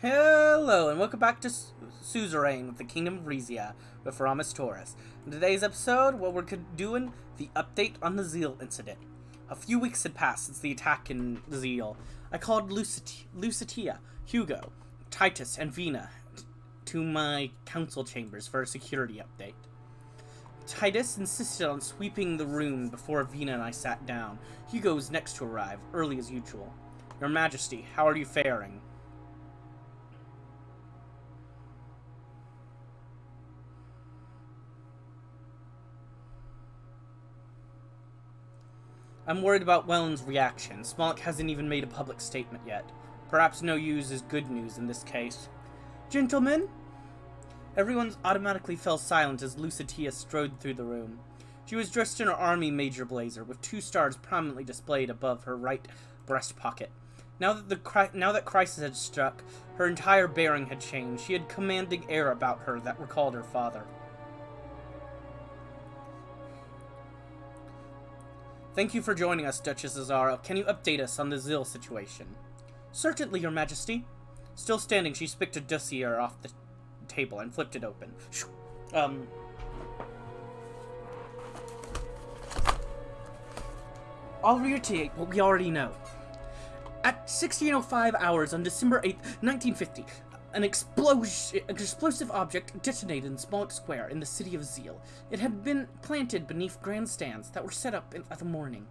Hello, and welcome back to Suzerain with the Kingdom of Rizia with Ramis Taurus. In today's episode, what we're doing, the update on the Zeal incident. A few weeks had passed since the attack in Zeal. I called Lucitia, Hugo, Titus, and Vina to my council chambers for a security update. Titus insisted on sweeping the room before Vina and I sat down. Hugo was next to arrive, early as usual. Your Majesty, how are you faring? I'm worried about Welland's reaction. Smolik hasn't even made a public statement yet. Perhaps no news is good news in this case. Gentlemen? Everyone automatically fell silent as Lucitia strode through the room. She was dressed in her army major blazer, with 2 stars prominently displayed above her right breast pocket. Now that crisis had struck, her entire bearing had changed. She had commanding air about her that recalled her father. Thank you for joining us, Duchess Azara. Can you update us on the Zeal situation? Certainly, Your Majesty. Still standing, she picked a dossier off the table and flipped it open. I'll reiterate what we already know. At 16:05 hours on December 8th, 1950, an explosive object detonated in Smolik Square in the city of Zeal. It had been planted beneath grandstands that were set up in the morning.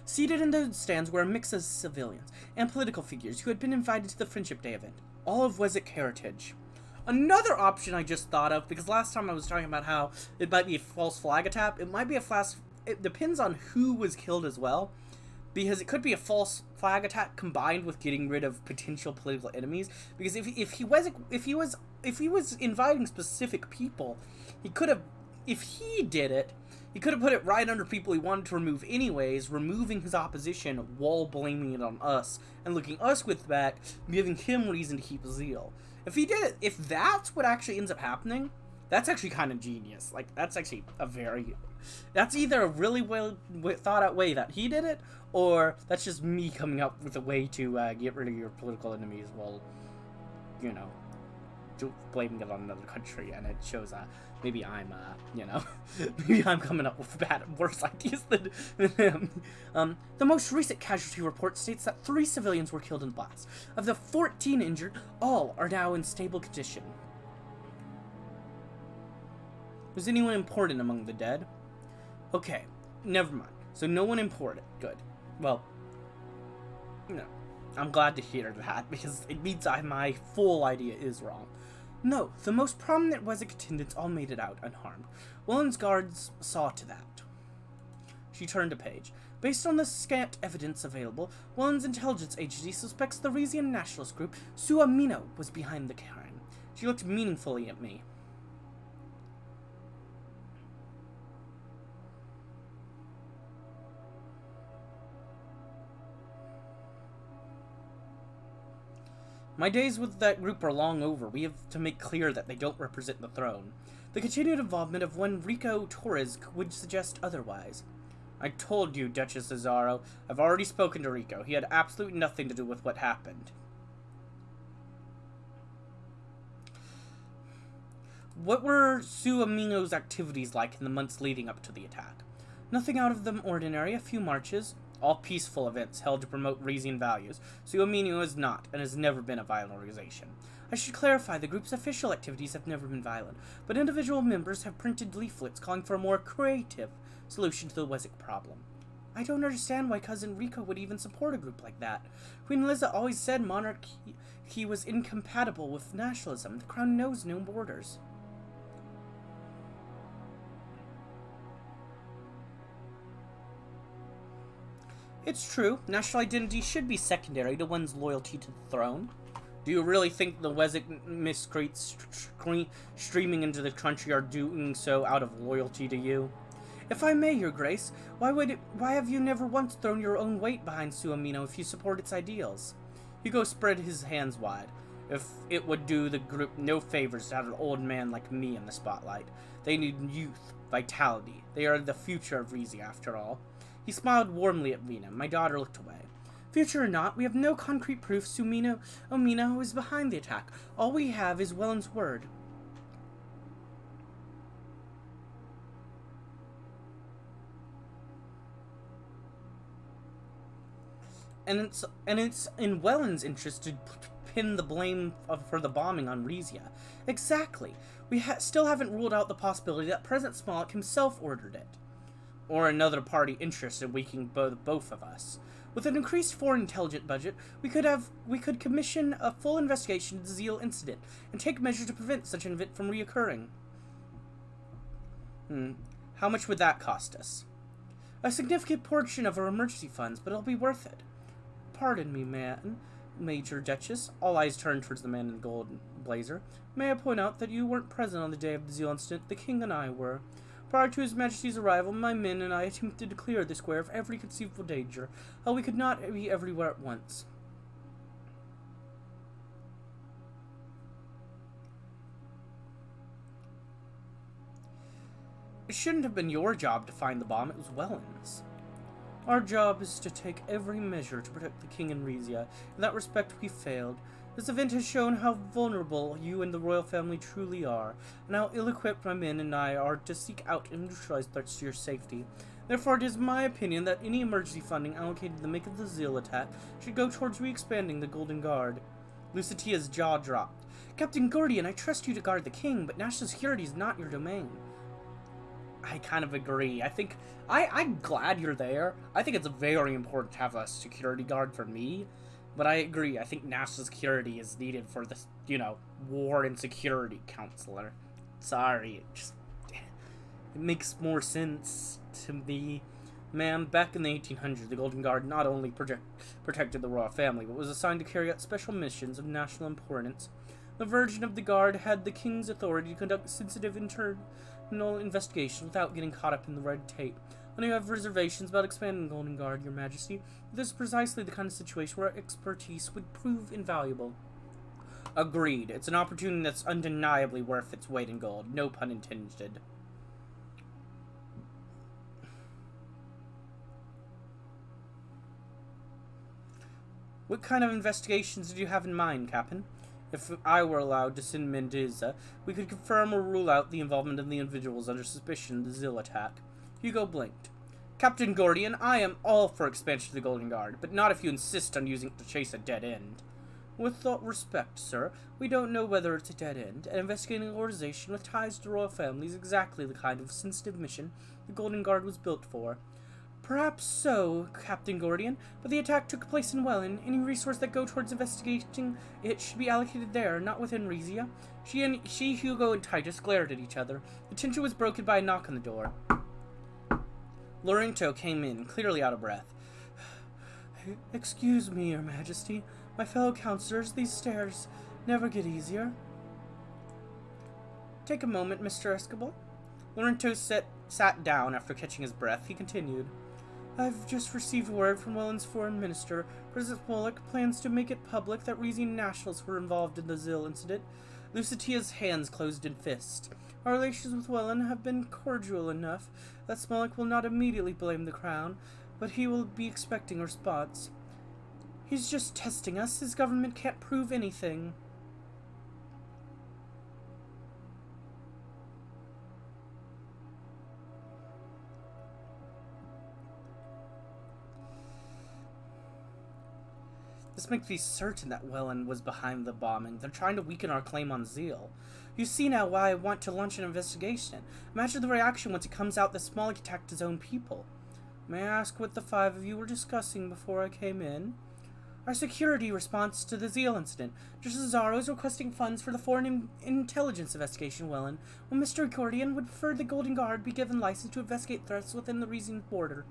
Seated in those stands were a mix of civilians and political figures who had been invited to the Friendship Day event, all of Wessex heritage. Another option I just thought of, because last time I was talking about how it might be a false flag attack, it might be it depends on who was killed as well. Because it could be a false flag attack combined with getting rid of potential political enemies. Because if he was inviting specific people, he could have, if he did it, he could have put it right under people he wanted to remove anyways, removing his opposition while blaming it on us and looking us with back, giving him reason to keep Zeal. If he did it, if that's what actually ends up happening, that's actually kind of genius. Like, that's actually that's either a really well thought out way that he did it, or that's just me coming up with a way to get rid of your political enemies while, you know, blaming it on another country, and it shows maybe I'm, maybe I'm coming up with worse ideas than him. The most recent casualty report states that 3 civilians were killed in the blast. Of the 14 injured, all are now in stable condition. Was anyone important among the dead? Okay, never mind. So no one important. Good. Well, no. I'm glad to hear that, because it means my full idea is wrong. No, the most prominent Wessex attendants all made it out unharmed. Welland's guards saw to that. She turned a page. Based on the scant evidence available, Welland's intelligence agency suspects the Rizian nationalist group Suamino was behind the crime. She looked meaningfully at me. My days with that group are long over. We have to make clear that they don't represent the throne. The continued involvement of one Rico Torres would suggest otherwise. I told you, Duchess Azaro. I've already spoken to Rico. He had absolutely nothing to do with what happened. What were Suamino's activities like in the months leading up to the attack? Nothing out of the ordinary, a few marches. All peaceful events held to promote Rizian values. Suamino is not, and has never been a violent organization. I should clarify, the group's official activities have never been violent, but individual members have printed leaflets calling for a more creative solution to the Wessex problem. I don't understand why Cousin Rico would even support a group like that. Queen Liza always said monarchy was incompatible with nationalism. The crown knows no borders. It's true, national identity should be secondary to one's loyalty to the throne. Do you really think the Wessex miscreants streaming into the country are doing so out of loyalty to you? If I may, Your Grace, why have you never once thrown your own weight behind Suamino if you support its ideals? Hugo spread his hands wide. If it would do the group no favors to have an old man like me in the spotlight. They need youth, vitality. They are the future of Rizia, after all. He smiled warmly at Vina. My daughter looked away. Future or not, we have no concrete proof Omina is behind the attack. All we have is Welland's word. And it's in Welland's interest to pin the blame for the bombing on Rizia. Exactly. We still haven't ruled out the possibility that President Smollett himself ordered it. Or another party interested in weakening both of us. With an increased foreign intelligence budget, we could commission a full investigation of the Zeal incident and take measures to prevent such an event from reoccurring. How much would that cost us? A significant portion of our emergency funds, but it'll be worth it. Pardon me, Major Duchess. All eyes turned towards the man in the gold blazer. May I point out that you weren't present on the day of the Zeal incident? The king and I were. Prior to His Majesty's arrival, my men and I attempted to clear the square of every conceivable danger. How we could not be everywhere at once. It shouldn't have been your job to find the bomb, it was Welland's. Our job is to take every measure to protect the king and Rizia. In that respect, we failed. This event has shown how vulnerable you and the royal family truly are, and how ill-equipped my men and I are to seek out and neutralize threats to your safety. Therefore, it is my opinion that any emergency funding allocated to the make of the Zeal attack should go towards re-expanding the Golden Guard. Lucetia's jaw dropped. Captain Gordian, I trust you to guard the king, but national security is not your domain. I kind of agree. I'm glad you're there. I think it's very important to have a security guard for me. But I agree. I think national security is needed for this, war and security counselor. Sorry. It makes more sense to me. Man, back in the 1800s, the Golden Guard not only protected the royal family, but was assigned to carry out special missions of national importance. The Virgin of the Guard had the king's authority to conduct sensitive internal investigations without getting caught up in the red tape. When you have reservations about expanding the Golden Guard, Your Majesty, this is precisely the kind of situation where expertise would prove invaluable. Agreed. It's an opportunity that's undeniably worth its weight in gold. No pun intended. What kind of investigations did you have in mind, Captain? If I were allowed to send Mendoza, we could confirm or rule out the involvement of the individuals under suspicion of the Zeal attack. Hugo blinked. Captain Gordian, I am all for expansion of the Golden Guard, but not if you insist on using it to chase a dead end. With all respect, sir, we don't know whether it's a dead end, and investigating an organization with ties to the royal family is exactly the kind of sensitive mission the Golden Guard was built for. Perhaps so, Captain Gordian, but the attack took place in Welland. Any resource that go towards investigating it should be allocated there, not within Rizia. She, Hugo, and Titus glared at each other. The tension was broken by a knock on the door. Lorenzo came in, clearly out of breath. Excuse me, Your Majesty. My fellow counselors, these stairs never get easier. Take a moment, Mr. Escobar. Lorenzo sat down after catching his breath. He continued. I've just received word from Welland's foreign minister. President Smollett plans to make it public that Rizian nationals were involved in the Zeal incident. Lucetia's hands closed in fists. Our relations with Welland have been cordial enough that Smollett will not immediately blame the crown, but he will be expecting a response. He's just testing us. His government can't prove anything. This makes me certain that Welland was behind the bombing. They're trying to weaken our claim on Zeal. You see now why I want to launch an investigation. Imagine the reaction once it comes out that Smollett attacked his own people. May I ask what the five of you were discussing before I came in? Our security response to the Zeal incident. Justice Zaro is requesting funds for the foreign intelligence investigation in Welland, while Mr. Gordian would prefer the Golden Guard be given license to investigate threats within the Rizian border.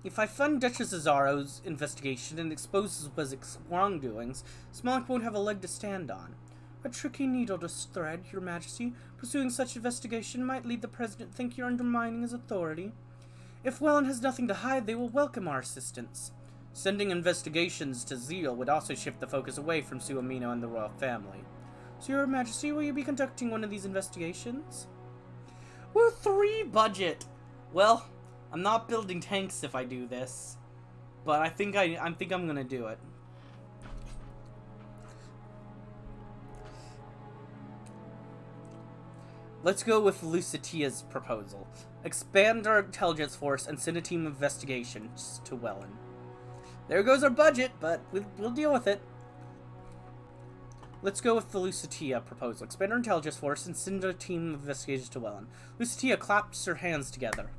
If I fund Duchess Zaro's investigation and exposes Wessex wrongdoings, Smollett won't have a leg to stand on. A tricky needle to thread, Your Majesty. Pursuing such investigation might lead the President to think you're undermining his authority. If Welland has nothing to hide, they will welcome our assistance. Sending investigations to Zeal would also shift the focus away from Suomino and the royal family. So, Your Majesty, will you be conducting one of these investigations? We're 3 budget. Well, I'm not building tanks if I do this, but I think I'm gonna do it. Let's go with Lucitia's proposal. Expand our intelligence force and send a team of investigations to Welland. There goes our budget, but we'll deal with it. Let's go with the Lucitia proposal. Expand our intelligence force and send a team of investigators to Welland. Lucitia claps her hands together.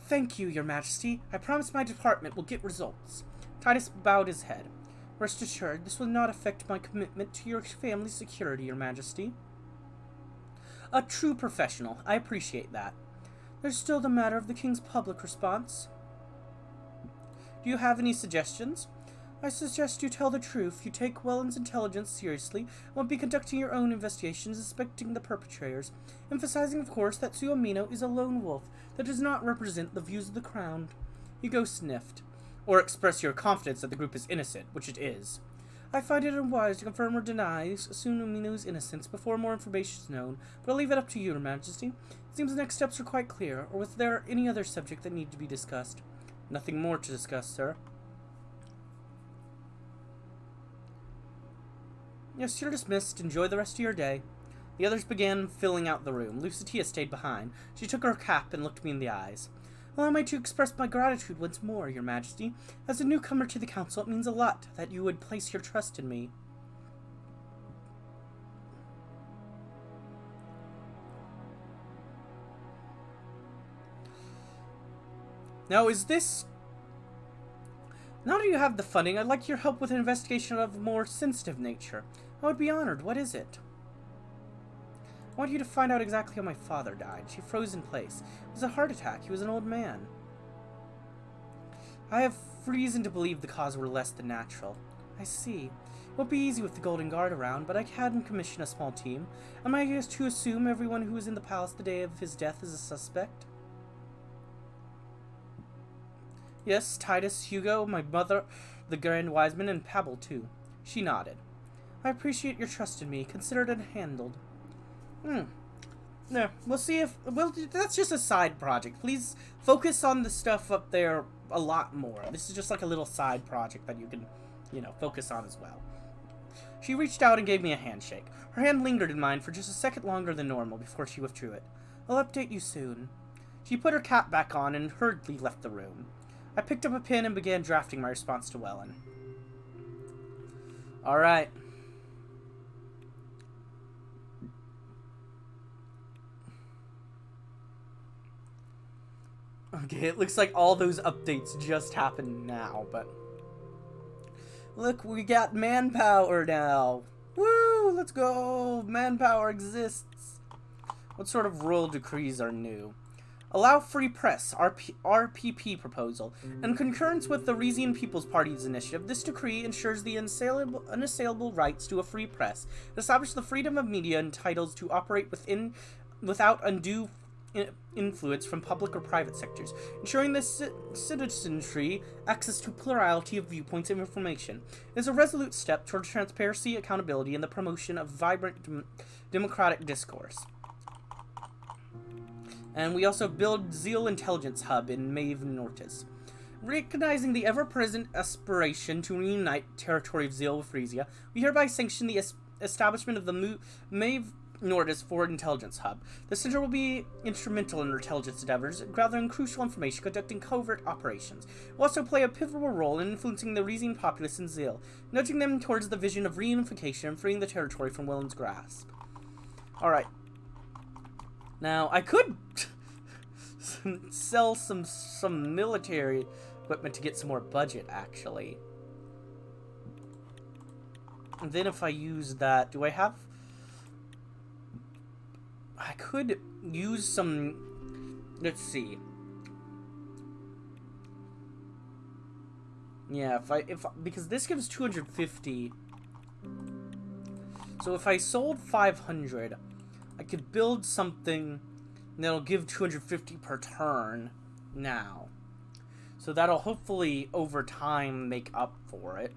Thank you, Your Majesty. I promise my department will get results. Titus bowed his head. Rest assured, this will not affect my commitment to your family's security, Your Majesty. A true professional. I appreciate that. There's still the matter of the King's public response. Do you have any suggestions? I suggest you tell the truth. You take Welland's intelligence seriously and will be conducting your own investigations, suspecting the perpetrators, emphasizing, of course, that Suomino is a lone wolf that does not represent the views of the Crown. Hugo sniffed. Or express your confidence that the group is innocent, which it is. I find it unwise to confirm or deny Suomino's innocence before more information is known, but I'll leave it up to you, Your Majesty. It seems the next steps are quite clear, or was there any other subject that need to be discussed? Nothing more to discuss, sir. Yes, you're dismissed. Enjoy the rest of your day. The others began filling out the room. Lucitia stayed behind. She took her cap and looked me in the eyes. Allow me to express my gratitude once more, Your Majesty. As a newcomer to the Council, it means a lot that you would place your trust in me. Now, is this... Now that you have the funding, I'd like your help with an investigation of a more sensitive nature. I would be honored. What is it? I want you to find out exactly how my father died. She froze in place. It was a heart attack. He was an old man. I have reason to believe the cause were less than natural. I see. It won't be easy with the Golden Guard around, but I can commission a small team. Am I to assume everyone who was in the palace the day of his death is a suspect? Yes, Titus, Hugo, my mother, the Grand Wiseman, and Pablo, too. She nodded. I appreciate your trust in me. Consider it handled. No, we'll see if... Well, that's just a side project. Please focus on the stuff up there a lot more. This is just like a little side project that you can, focus on as well. She reached out and gave me a handshake. Her hand lingered in mine for just a second longer than normal before she withdrew it. I'll update you soon. She put her cap back on and hurriedly left the room. I picked up a pen and began drafting my response to Welland. Alright. Okay, it looks like all those updates just happened now, but... Look, we got manpower now! Woo! Let's go! Manpower exists! What sort of royal decrees are new? Allow free press, RPP proposal. In concurrence with the Rizian People's Party's initiative, this decree ensures the unassailable rights to a free press. It establishes the freedom of media entitled to operate without undue influence from public or private sectors, ensuring the citizenry access to plurality of viewpoints and information. It is a resolute step toward transparency, accountability, and the promotion of vibrant democratic discourse. And we also build Zeal Intelligence Hub in Maeve Nortis. Recognizing the ever-present aspiration to reunite territory of Zeal with Rizia, we hereby sanction the establishment of the Maeve Nortis Forward Intelligence Hub. The center will be instrumental in intelligence endeavors, gathering crucial information, conducting covert operations. It will also play a pivotal role in influencing the Rizian populace in Zeal, nudging them towards the vision of reunification and freeing the territory from Welland's grasp. Alright. Now, I could sell some military equipment to get some more budget, actually. And then if I use that, do I have... I could use some... Let's see. Yeah, because this gives 250. So if I sold 500... I could build something that'll give 250 per turn now. So that'll hopefully, over time, make up for it.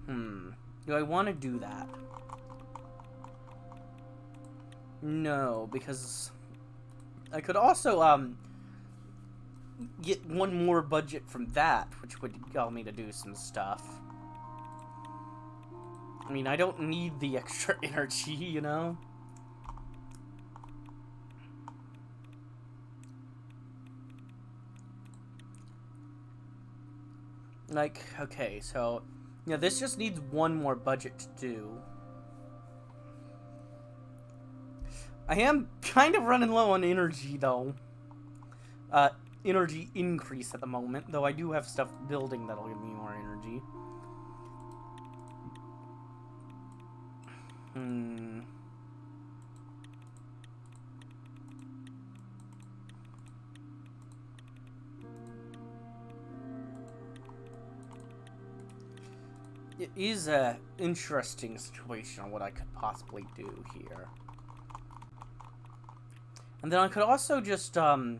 Do I want to do that? No, because I could also, get one more budget from that, which would allow me to do some stuff. I mean, I don't need the extra energy, you know? Like, okay, so, yeah, this just needs one more budget to do. I am kind of running low on energy, though. Energy increase at the moment, though I do have stuff building that'll give me more energy. It is a interesting situation on what I could possibly do here. And then I could also just, I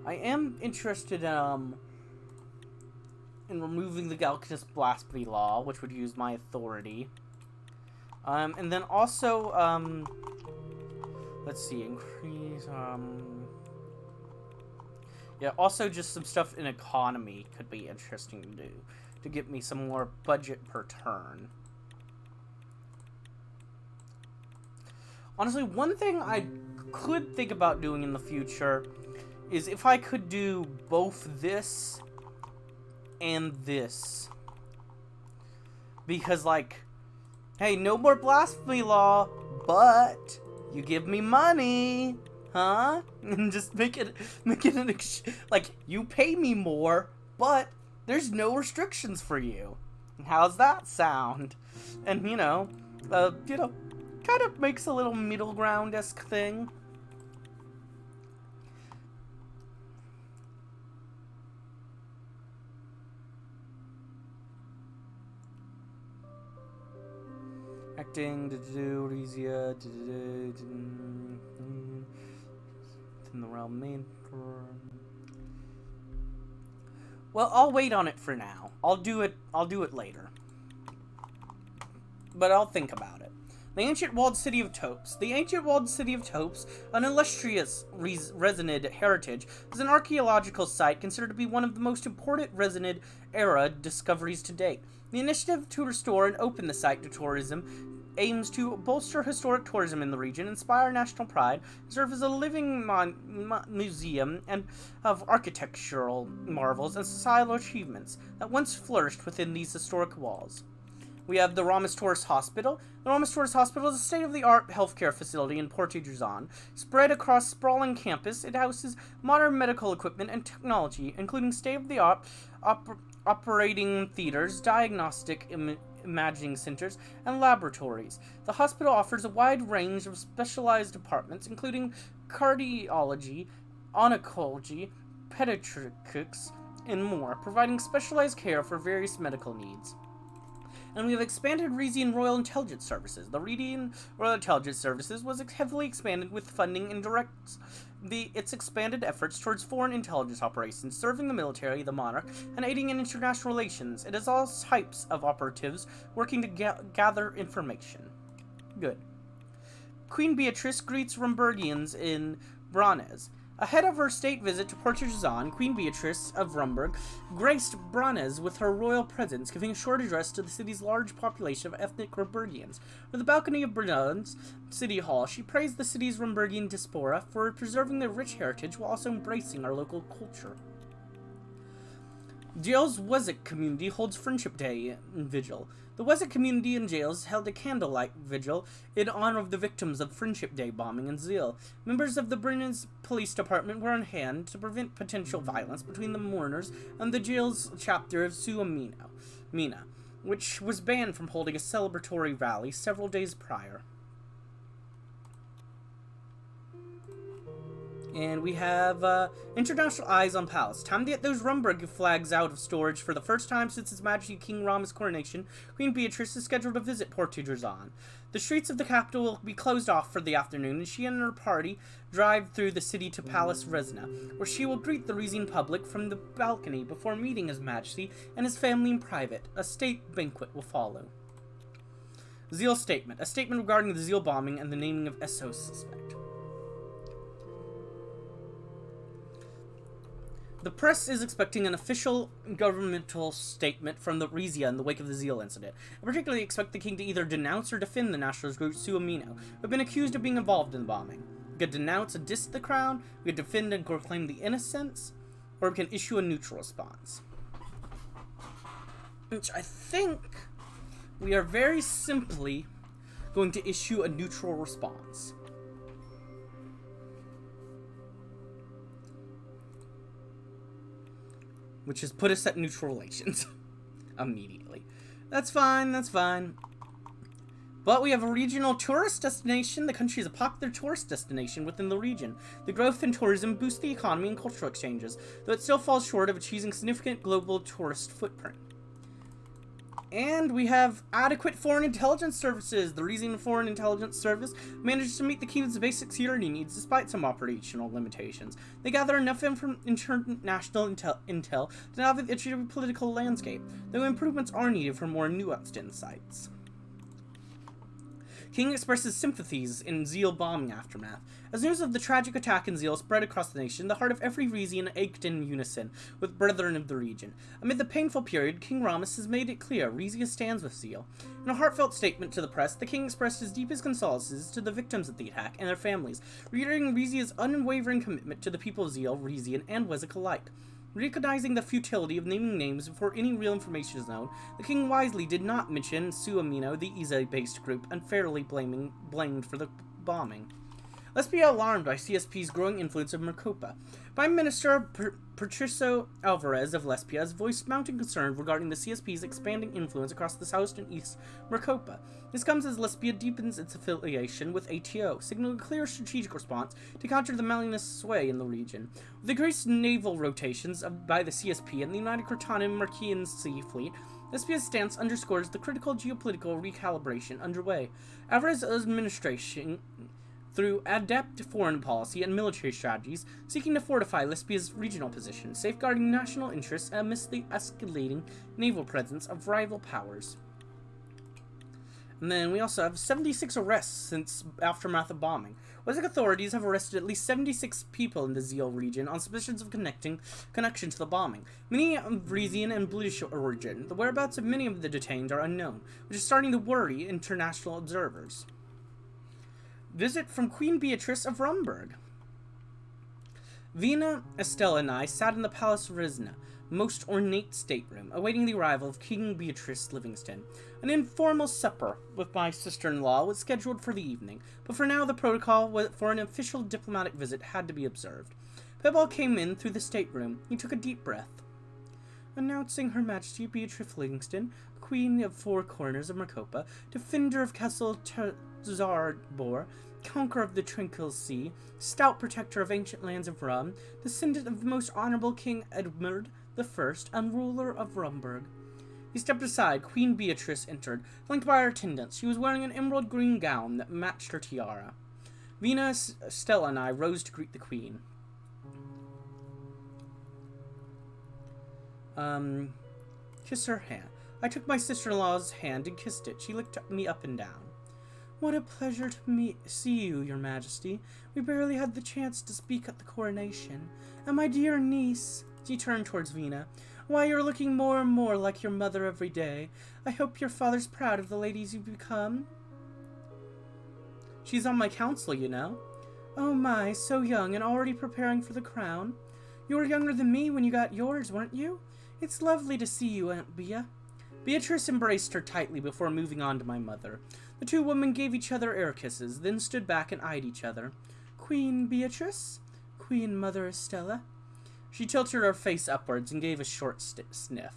am interested in removing the Galcanus Blasphemy Law, which would use my authority. And then also, let's see, increase, yeah, also just some stuff in economy could be interesting to do, to get me some more budget per turn. Honestly, one thing I could think about doing in the future is if I could do both this and this. Because, like, hey, no more blasphemy law, but you give me money, huh? And just make it like, you pay me more, but there's no restrictions for you. How's that sound? And, you know, kind of makes a little middle ground-esque thing. Acting, Rizia, in the realm main. Well, I'll wait on it for now. I'll do it later. But I'll think about it. The ancient walled city of Taupes. The ancient walled city of Taupes, an illustrious Resinid heritage, is an archaeological site considered to be one of the most important Resinid era discoveries to date. The initiative to restore and open the site to tourism aims to bolster historic tourism in the region, inspire national pride, serve as a living museum and of architectural marvels and societal achievements that once flourished within these historic walls. We have the Ramos Torres Hospital. The Ramos Torres Hospital is a state-of-the-art healthcare facility in Portuguesan. Spread across sprawling campus, it houses modern medical equipment and technology, including state-of-the-art operating theaters, diagnostic imaging centers, and laboratories. The hospital offers a wide range of specialized departments, including cardiology, oncology, pediatrics, and more, providing specialized care for various medical needs. And we have expanded Rizian Royal Intelligence Services. The Rizian Royal Intelligence Services was heavily expanded with funding and directs its expanded efforts towards foreign intelligence operations, serving the military, the monarch, and aiding in international relations. It has all types of operatives working to gather information. Good. Queen Beatrice greets Rumburgians in Brannes. Ahead of her state visit to Portuguesan, Queen Beatrice of Rumburg graced Brannes with her royal presence, giving a short address to the city's large population of ethnic Rumburgians. From the balcony of Brannes City Hall, she praised the city's Rumburgian diaspora for preserving their rich heritage while also embracing our local culture. Jail's Wessex community holds Friendship Day vigil. The Wessex community in jails held a candlelight vigil in honor of the victims of Friendship Day bombing in Zeal. Members of the Brennan's police department were on hand to prevent potential violence between the mourners and the jail's chapter of Mina, which was banned from holding a celebratory rally several days prior. And we have international eyes on Palace. Time to get those Rumburg flags out of storage. For the first time since His Majesty King Rama's coronation, Queen Beatrice is scheduled to visit Portuguesan. The streets of the capital will be closed off for the afternoon, and she and her party drive through the city to Palace Resna, where she will greet the Rizian public from the balcony before meeting His Majesty and his family in private. A state banquet will follow. Zeal statement. A statement regarding the Zeal bombing and the naming of SO suspect. The press is expecting an official governmental statement from the Rizia in the wake of the Zeal incident. I particularly expect the king to either denounce or defend the nationalist group Suamino, who have been accused of being involved in the bombing. We could denounce and diss the crown, we could defend and proclaim the innocents, or we can issue a neutral response. Which I think we are very simply going to issue a neutral response. Which has put us at neutral relations immediately. That's fine, that's fine. But we have a regional tourist destination. The country is a popular tourist destination within the region. The growth in tourism boosts the economy and cultural exchanges, though it still falls short of achieving significant global tourist footprint. And we have adequate foreign intelligence services. The Rizian Foreign Intelligence Service manages to meet the kingdom's basic security needs despite some operational limitations. They gather enough international intel to navigate the geopolitical landscape, though improvements are needed for more nuanced insights. King expresses sympathies in Zeal bombing aftermath. As news of the tragic attack in Zeal spread across the nation, the heart of every Rizian ached in unison with brethren of the region. Amid the painful period, King Ramus has made it clear Rizia stands with Zeal. In a heartfelt statement to the press, the king expressed his deepest condolences to the victims of the attack and their families, reiterating Rizia's unwavering commitment to the people of Zeal, Rizian, and Wessex alike. Recognizing the futility of naming names before any real information is known, the king wisely did not mention Suamino, the Iza-based group, unfairly blamed for the bombing. Let's be alarmed by CSP's growing influence of Mercopa. Prime Minister Patricio Alvarez of Lesbia has voiced mounting concern regarding the CSP's expanding influence across the south and east Mercopa. This comes as Lesbia deepens its affiliation with ATO, signaling a clear strategic response to counter the Malinist sway in the region. With increased naval rotations by the CSP and the United Cretan and Marquian Sea Fleet, Lesbia's stance underscores the critical geopolitical recalibration underway. Alvarez's administration, through adept foreign policy and military strategies, seeking to fortify Lesbia's regional position, safeguarding national interests amidst the escalating naval presence of rival powers. And then we also have 76 arrests since aftermath of bombing. Wessex authorities have arrested at least 76 people in the Zeal region on suspicions of connection to the bombing, many of Rizian and British origin. The whereabouts of many of the detained are unknown, which is starting to worry international observers. Visit from Queen Beatrice of Rumburg. Vina, Estella, and I sat in the Palace of Rizna, most ornate stateroom, awaiting the arrival of King Beatrice Livingston. An informal supper with my sister-in-law was scheduled for the evening, but for now the protocol for an official diplomatic visit had to be observed. Pibbal came in through the stateroom. He took a deep breath. Announcing Her Majesty Beatrice Livingston, Queen of Four Corners of Mercopa, defender of Castle Zarbor, conqueror of the Tranquil Sea, stout protector of ancient lands of Rum, descendant of the most honorable King Edmund I, and ruler of Rumburg. He stepped aside. Queen Beatrice entered, flanked by her attendants. She was wearing an emerald green gown that matched her tiara. Vina, Stella, and I rose to greet the Queen. Kiss her hand. I took my sister-in-law's hand and kissed it. She looked me up and down. What a pleasure to see you, Your Majesty. We barely had the chance to speak at the coronation. And my dear niece, she turned towards Vina. Why, you're looking more and more like your mother every day. I hope your father's proud of the ladies you've become. She's on my council, you know. Oh my, so young and already preparing for the crown. You were younger than me when you got yours, weren't you? It's lovely to see you, Aunt Bea. Beatrice embraced her tightly before moving on to my mother. The two women gave each other air kisses, then stood back and eyed each other. Queen Beatrice? Queen Mother Estella? She tilted her face upwards and gave a short sniff.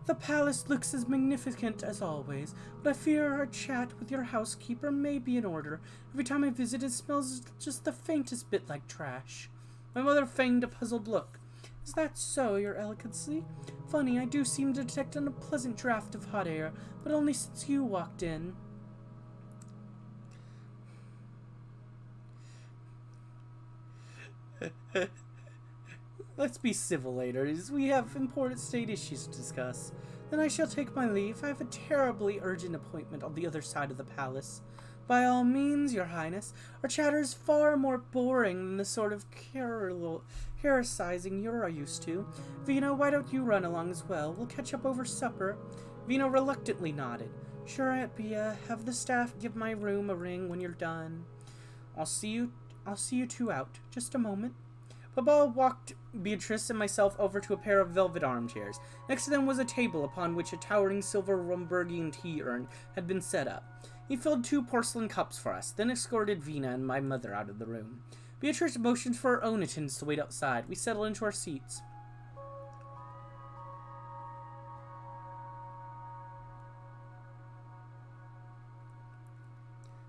The palace looks as magnificent as always, but I fear our chat with your housekeeper may be in order. Every time I visit, it smells just the faintest bit like trash. My mother feigned a puzzled look. Is that so, Your Elegancy? Funny, I do seem to detect an unpleasant draught of hot air, but only since you walked in. Let's be civil, ladies. We have important state issues to discuss. Then I shall take my leave. I have a terribly urgent appointment on the other side of the palace. By all means, your highness. Our chatter is far more boring than the sort of heroicizing you're used to. Vino, why don't you run along as well? We'll catch up over supper. Vino reluctantly nodded. Sure, Aunt Bea. Have the staff give my room a ring when you're done. I'll see you two out. Just a moment. Papa walked Beatrice and myself over to a pair of velvet armchairs. Next to them was a table upon which a towering silver Rumburgian tea urn had been set up. He filled 2 porcelain cups for us, then escorted Vina and my mother out of the room. Beatrice motioned for her own attendants to wait outside. We settled into our seats.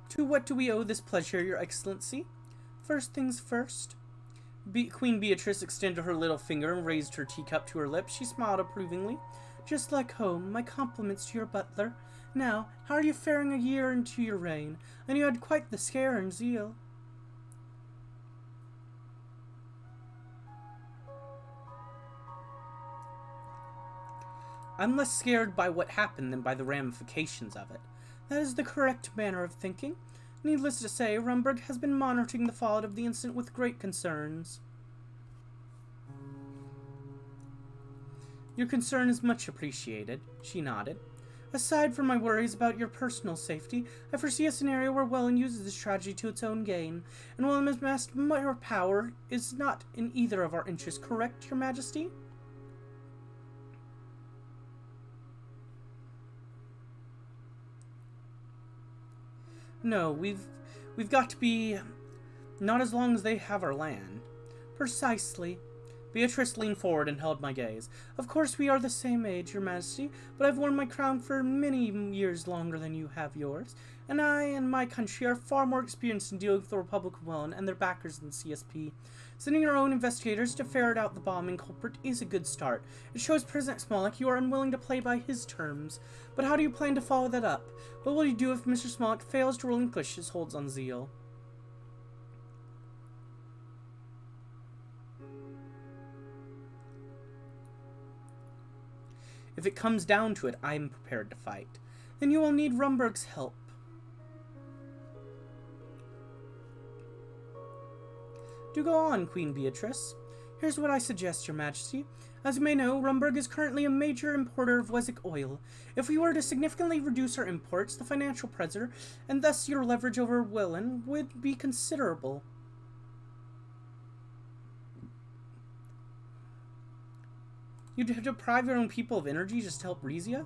To what do we owe this pleasure, Your Excellency? First things first. Queen Beatrice extended her little finger and raised her teacup to her lips. She smiled approvingly. Just like home, my compliments to your butler. Now, how are you faring a year into your reign? And you had quite the scare in Zeal. I'm less scared by what happened than by the ramifications of it. That is the correct manner of thinking. Needless to say, Rumburg has been monitoring the fallout of the incident with great concerns. Your concern is much appreciated, she nodded. Aside from my worries about your personal safety, I foresee a scenario where Welland uses this tragedy to its own gain, and while it amassed more power is not in either of our interests, correct, Your Majesty? No, we've got to be not as long as they have our land. Precisely. Beatrice leaned forward and held my gaze. Of course we are the same age, Your Majesty, but I've worn my crown for many years longer than you have yours, and I and my country are far more experienced in dealing with the Republic of Welland and their backers than CSP. Sending our own investigators to ferret out the bombing culprit is a good start. It shows President Smolik you are unwilling to play by his terms. But how do you plan to follow that up? What will you do if Mr. Smolik fails to relinquish his holds on Zeal? If it comes down to it, I am prepared to fight. Then you will need Rumburg's help. Do go on, Queen Beatrice. Here's what I suggest, Your Majesty. As you may know, Rumburg is currently a major importer of Wessex oil. If we were to significantly reduce our imports, the financial pressure, and thus your leverage over Welland, would be considerable. You'd deprive your own people of energy just to help Rizia?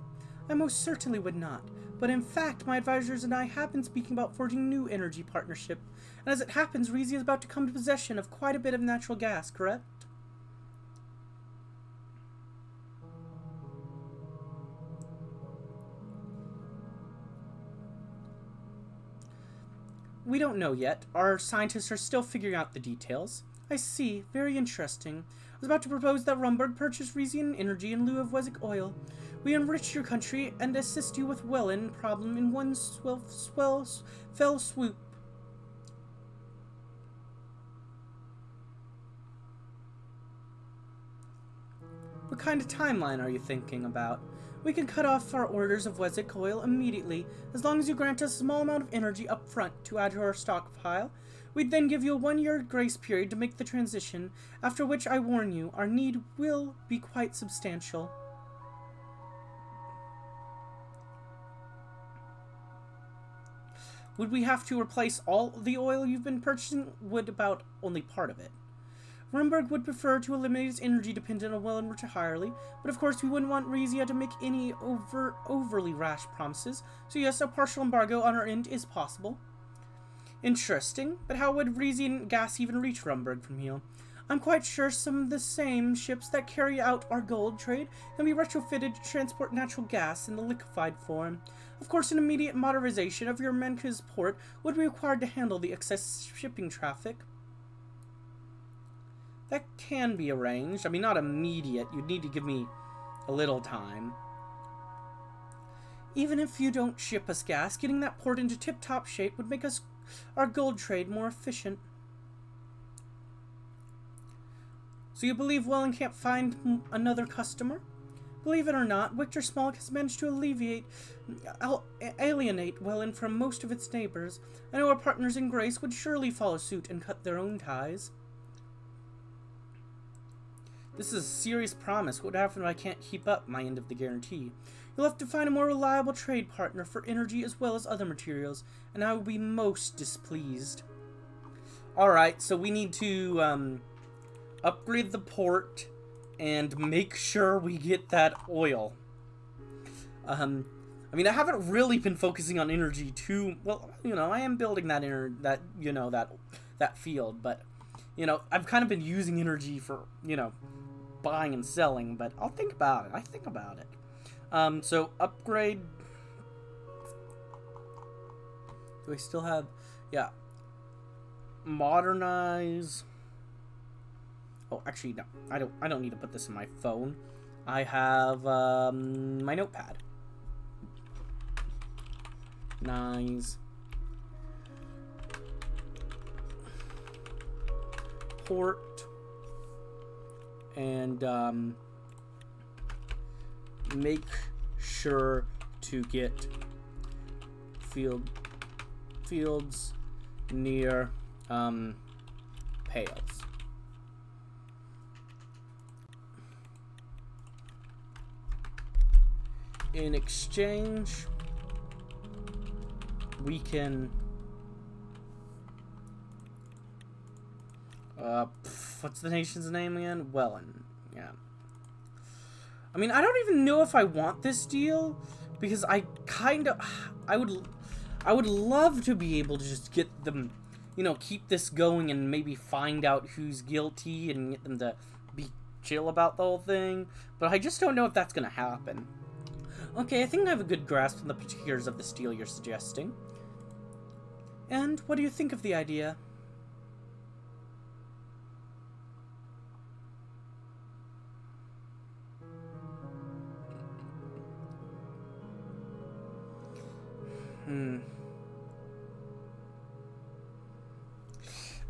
I most certainly would not. But in fact, my advisors and I have been speaking about forging new energy partnership. And as it happens, Rizia is about to come to possession of quite a bit of natural gas, correct? We don't know yet. Our scientists are still figuring out the details. I see. Very interesting. I was about to propose that Rumburg purchase Rizian energy in lieu of Wessex oil. We enrich your country and assist you with Welland problem in one fell swoop. What kind of timeline are you thinking about? We can cut off our orders of Wessex oil immediately, as long as you grant us a small amount of energy up front to add to our stockpile. We'd then give you a 1-year grace period to make the transition, after which, I warn you, our need will be quite substantial. Would we have to replace all the oil you've been purchasing? Would about only part of it? Rumburg would prefer to eliminate its energy dependence on Welland entirely, but of course we wouldn't want Rizia to make any overly rash promises, so yes, a partial embargo on our end is possible. Interesting, but how would Rizian gas even reach Rumburg from here? I'm quite sure some of the same ships that carry out our gold trade can be retrofitted to transport natural gas in the liquefied form. Of course, an immediate modernization of your Menka's port would be required to handle the excess shipping traffic. That can be arranged. I mean, not immediate. You'd need to give me a little time. Even if you don't ship us gas, getting that port into tip-top shape would make our gold trade more efficient. So you believe Welland can't find another customer? Believe it or not, Victor Smolk has managed to alienate Welland from most of its neighbors. I know our partners in grace would surely follow suit and cut their own ties. This is a serious promise. What would happen if I can't keep up my end of the guarantee? You'll have to find a more reliable trade partner for energy as well as other materials, and I will be most displeased. Alright, so we need to upgrade the port and make sure we get that oil. I mean, I haven't really been focusing on energy too well. You know, I am building that that field, but you know, I've kind of been using energy for buying and selling. But I'll think about it. I think about it. So upgrade. Do I still have? Yeah. Modernize. Oh, actually, no. I don't need to put this in my phone. I have my notepad. Nice. Port. And make sure to get fields near pails. In exchange, we can what's the nation's name again? Welland. Yeah. I mean, I don't even know if I want this deal because I would love to be able to just get them, keep this going and maybe find out who's guilty and get them to be chill about the whole thing, but I just don't know if that's going to happen. Okay, I think I have a good grasp on the particulars of this deal you're suggesting. And what do you think of the idea?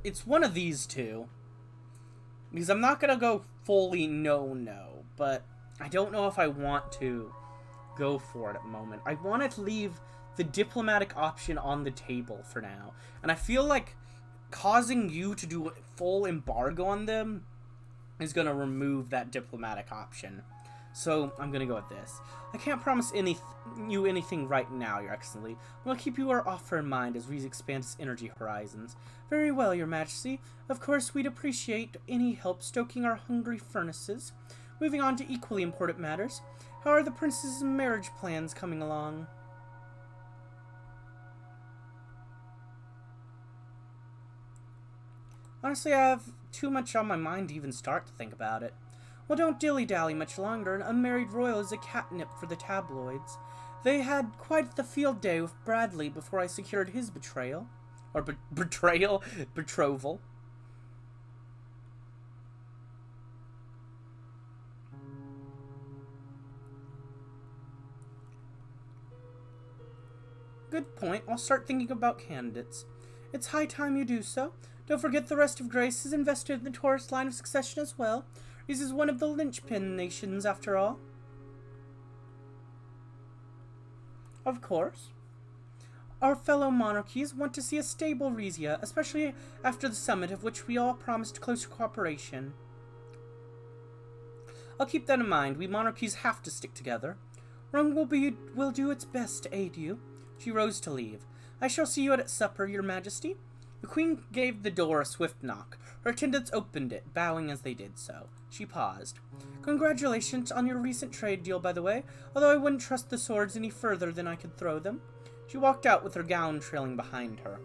It's one of these two. Because I'm not going to go fully no, but I don't know if I want to go for it at the moment. I want to leave the diplomatic option on the table for now. And I feel like causing you to do a full embargo on them is going to remove that diplomatic option. So I'm going to go with this. I can't promise you anything right now, Your Excellency, but I'll keep your offer in mind as Rizia expands its energy horizons. Very well, Your Majesty. Of course, we'd appreciate any help stoking our hungry furnaces. Moving on to equally important matters. How are the princess's marriage plans coming along? Honestly, I have too much on my mind to even start to think about it. Well, don't dilly-dally much longer. An unmarried royal is a catnip for the tabloids. They had quite the field day with Bradley before I secured his betrayal. Or betrayal? Betrothal. Good point. I'll start thinking about candidates. It's high time you do so. Don't forget the rest of Grace is invested in the Taurus line of succession as well. This is one of the linchpin nations, after all. Of course. Our fellow monarchies want to see a stable Rizia, especially after the summit of which we all promised closer cooperation. I'll keep that in mind. We monarchies have to stick together. Rung will do its best to aid you. She rose to leave. I shall see you at supper, Your Majesty. The Queen gave the door a swift knock. Her attendants opened it, bowing as they did so. She paused. Congratulations on your recent trade deal, by the way, although I wouldn't trust the swords any further than I could throw them. She walked out with her gown trailing behind her.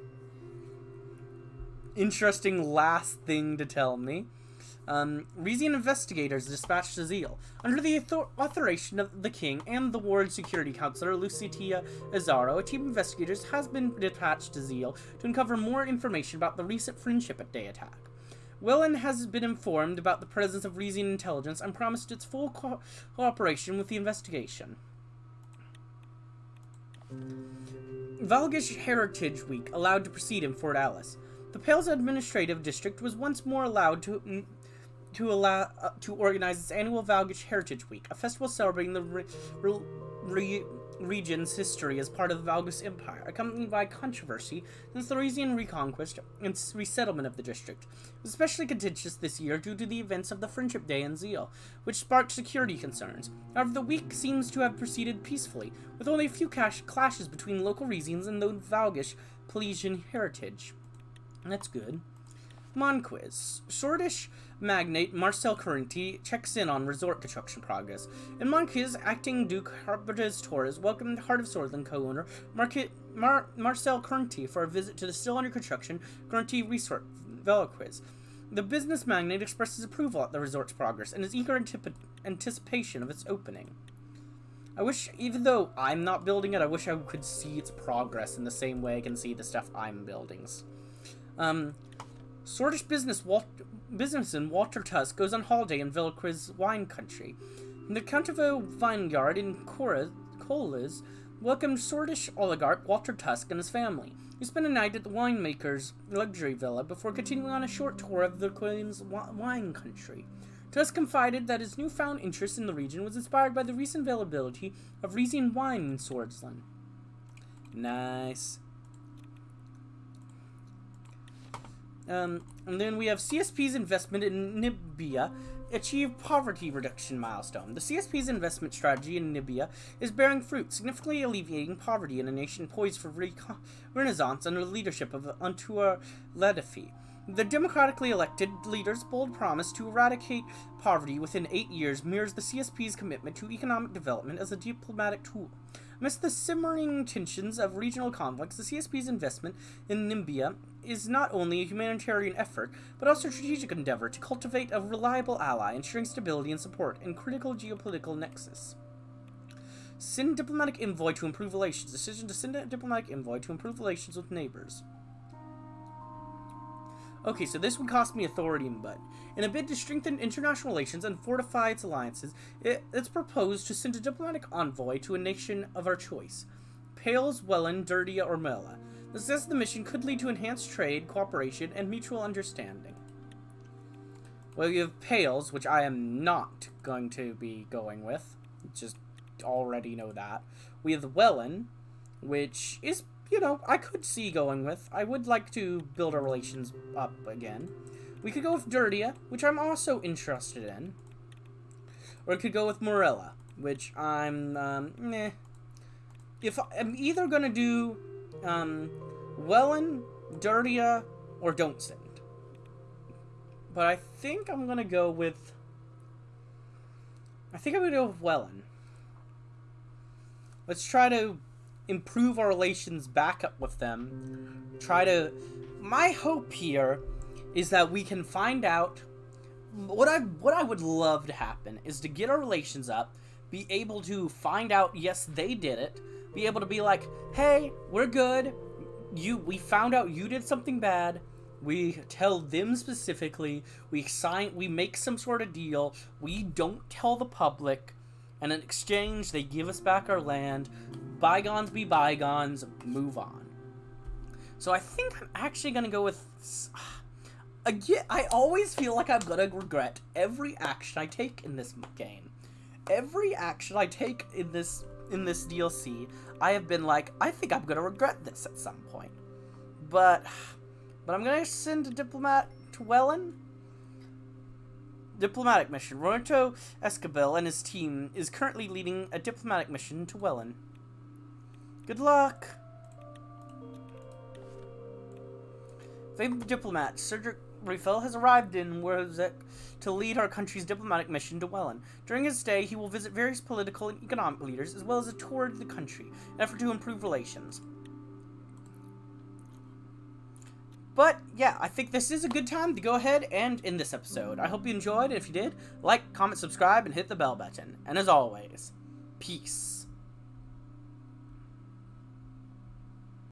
Interesting last thing to tell me. Rizian investigators dispatched to Zeal. Under the authorization of the king and the ward security counselor, Lucitia Azaro, a team of investigators has been dispatched to Zeal to uncover more information about the recent friendship at Day attack. Welland has been informed about the presence of Rizian intelligence and promised its full cooperation with the investigation. Valgish Heritage Week allowed to proceed in Fort Alice. The Pales Administrative District was once more allowed to to organize its annual Valgish Heritage Week, a festival celebrating the region's history as part of the Valgus Empire, accompanied by controversy since the Rizian reconquest and resettlement of the district. It was especially contentious this year due to the events of the Friendship Day in Zeal, which sparked security concerns. However, the week seems to have proceeded peacefully, with only a few clashes between local Rizians and the Valgish Pelesian heritage. And that's good. Mon quiz. Sordish magnate Marcel Currenti checks in on resort construction progress. In Monquiz, acting Duke Harbordez Torres welcomed Heart of Swordsland co-owner Marcel Currenti for a visit to the still under construction Currenti Resort Veloquiz. The business magnate expresses approval at the resort's progress and is eager anticipation of its opening. I wish, even though I'm not building it, I wish I could see its progress in the same way I can see the stuff I'm building. Swordish businessman Walter Tusk goes on holiday in Veloquiz wine country. The Counterville vineyard in Colas welcomed Swordish oligarch Walter Tusk and his family. He spent a night at the winemaker's luxury villa before continuing on a short tour of the Queen's wine country. Tusk confided that his newfound interest in the region was inspired by the recent availability of Rizian wine in Swordsland. Nice. And then we have CSP's investment in Nibia achieved poverty reduction milestone. The CSP's investment strategy in Nibia is bearing fruit, significantly alleviating poverty in a nation poised for renaissance under the leadership of Antour Ladafi. The democratically elected leader's bold promise to eradicate poverty within 8 years mirrors the CSP's commitment to economic development as a diplomatic tool. Amidst the simmering tensions of regional conflicts, the CSP's investment in Nibia is not only a humanitarian effort, but also a strategic endeavor to cultivate a reliable ally, ensuring stability and support in critical geopolitical nexus. Send diplomatic envoy to improve relations. Decision to send a diplomatic envoy to improve relations with neighbors. Okay, so this would cost me a thorium, but in a bid to strengthen international relations and fortify its alliances, it's proposed to send a diplomatic envoy to a nation of our choice. Pales, Welland, Dirtia, or Mela. The success of the mission could lead to enhanced trade, cooperation, and mutual understanding. Well, you have Pales, which I am not going to be going with. Just already know that. We have the Welland, which is, I could see going with. I would like to build our relations up again. We could go with Dirtia, which I'm also interested in. Or we could go with Morella, which I'm, meh. If I'm either going to do, Welland, Dirtia, or Don't Send. But I think I'm going to go with... Welland. Let's try to improve our relations back up with them. My hope here is that we can find out... What I would love to happen is to get our relations up, be able to find out, yes, they did it, be able to be like, hey, we're good, we found out you did something bad, we tell them specifically, we make some sort of deal, we don't tell the public, and in exchange, they give us back our land, bygones be bygones, move on. So I think I'm actually going to go with... Again, I always feel like I'm going to regret every action I take in this game. Every action I take in this DLC, I have been like, I think I'm going to regret this at some point. But I'm going to send a diplomat to Welland. Diplomatic mission. Roberto Escobil and his team is currently leading a diplomatic mission to Welland. Good luck. Famed diplomat Cedric Riffel has arrived in Wurzek to lead our country's diplomatic mission to Welland. During his stay, he will visit various political and economic leaders, as well as a tour of the country, in an effort to improve relations. But, yeah, I think this is a good time to go ahead and end this episode. I hope you enjoyed, and if you did, like, comment, subscribe, and hit the bell button. And as always, peace.